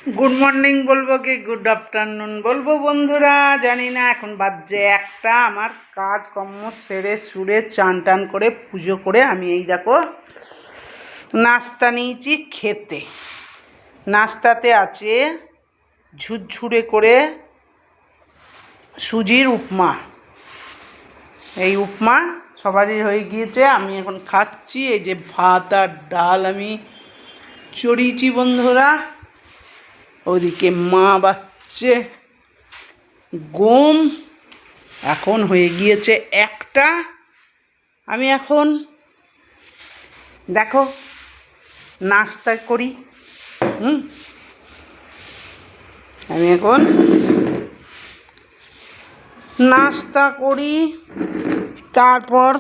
Good morning বলবো কি good afternoon বলবো বন্ধুরা জানি না। এখন বাজছে একটা। আমার কাজকর্ম সেরে সুরে চান টান করে পুজো করে আমি এই দেখো নাস্তা নিয়েছি খেতে। নাস্তাতে আছে ঝুরঝুরে করে সুজির উপমা। এই উপমা সবারই হয়ে গিয়েছে, আমি এখন খাচ্ছি। এই যে ভাত আর ডাল আমি চড়িয়েছি বন্ধুরা। ওদিকে মা বাচ্চে গম। এখন হয়ে গিয়েছে একটা। আমি এখন দেখো নাস্তা করি। আমি এখন নাস্তা করি, তারপর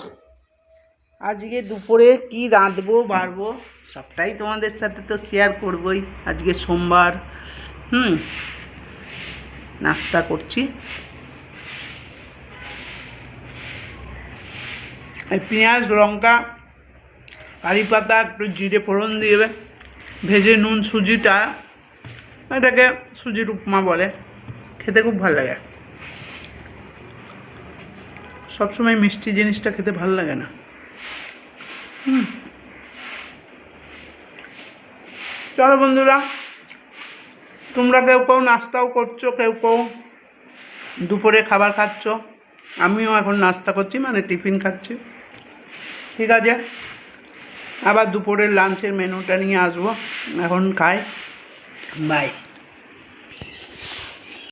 আজকে দুপুরে কি রাঁধবো বাড়বো সবটাই তোমাদের সাথে তো শেয়ার করবই। আজকে সোমবার। নাস্তা করছি। এই পেঁয়াজ লঙ্কা কারি পাতা একটু জিরে ফোড়ন দিয়ে ভেজে নুন সুজিটা, এটাকে সুজির উপমা বলে, খেতে খুব ভালো লাগে। সবসময় মিষ্টি জিনিসটা খেতে ভালো লাগে না। চলো বন্ধুরা, তোমরা কেউ কেউ নাস্তাও করছো, কেউ কেউ দুপুরে খাবার খাচ্ছ। আমিও এখন নাস্তা করছি, মানে টিফিন খাচ্ছি। ঠিক আছে, আবার দুপুরের লাঞ্চের মেনুটা নিয়ে আসবো। এখন খাই। বাই।